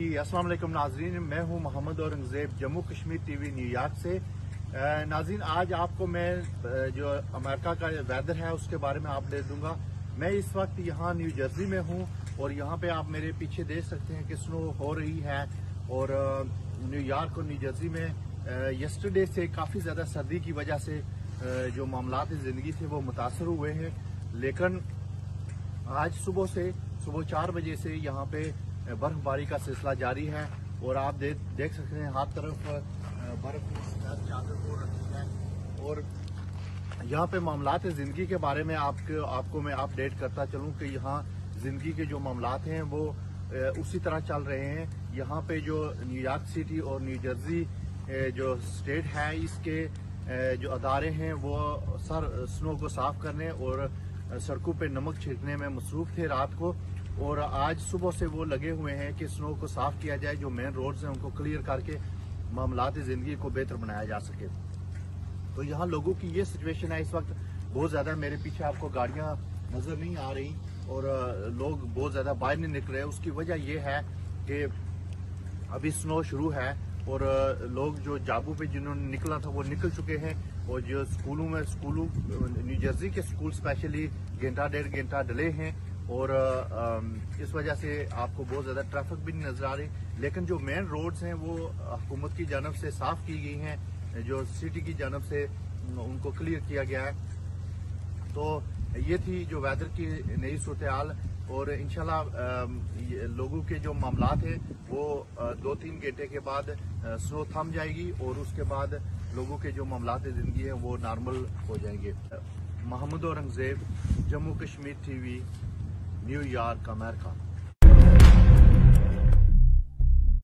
अस्सलाम वालेकुम नाजरीन, मैं हूं मोहम्मद औरंगजेब, जम्मू कश्मीर टीवी न्यूयॉर्क से। नाजरीन, आज आपको मैं जो अमेरिका का वेदर है उसके बारे में अपडेट दूंगा। मैं इस वक्त यहाँ न्यू जर्सी में हूँ और यहाँ पे आप मेरे पीछे देख सकते हैं कि स्नो हो रही है और न्यूयॉर्क और न्यू जर्सी में यस्टरडे से काफ़ी ज़्यादा सर्दी की वजह से जो मामलात ज़िंदगी थे वो मुतासर हुए हैं। लेकिन आज सुबह 4 बजे से यहाँ पे बर्फबारी का सिलसिला जारी है और आप देख सकते हैं हर तरफ बर्फ की चादर हो रखी है। और यहाँ पे मामलात ज़िंदगी के बारे में आपको मैं अपडेट करता चलूँ कि यहाँ ज़िंदगी के जो मामलात हैं वो उसी तरह चल रहे हैं। यहाँ पे जो न्यूयॉर्क सिटी और न्यू जर्सी जो स्टेट है इसके जो अदारे हैं वो स्नो को साफ करने और सड़कों पे नमक छिड़कने में मसरूफ थे रात को, और आज सुबह से वो लगे हुए हैं कि स्नो को साफ किया जाए, जो मेन रोड्स हैं उनको क्लियर करके मामलात ज़िंदगी को बेहतर बनाया जा सके। तो यहाँ लोगों की ये सिचुएशन है इस वक्त बहुत ज़्यादा। मेरे पीछे आपको गाड़ियाँ नज़र नहीं आ रही और लोग बहुत ज़्यादा बाहर नहीं निकल रहे। उसकी वजह यह है कि अभी स्नो शुरू है और लोग जो जाबू पे जिन्होंने निकला था वो निकल चुके हैं, और जो स्कूलों न्यू जर्सी के स्कूल स्पेशली घंटा 1.5 घंटा डिले हैं और इस वजह से आपको बहुत ज़्यादा ट्रैफिक भी नहीं नजर आ रही। लेकिन जो मेन रोड्स हैं वो हुकूमत की जानब से साफ की गई हैं, जो सिटी की जानब से उनको क्लियर किया गया है। तो ये थी जो वेदर की नई सूरत हाल, और इंशाल्लाह लोगों के जो मामलात हैं वो 2-3 घंटे के बाद स्नो थम जाएगी और उसके बाद लोगों के जो मामलात ज़िंदगी है वो नॉर्मल हो जाएंगे। Mohammad Aurangzeb, Jammu Kashmir TV, New York, America.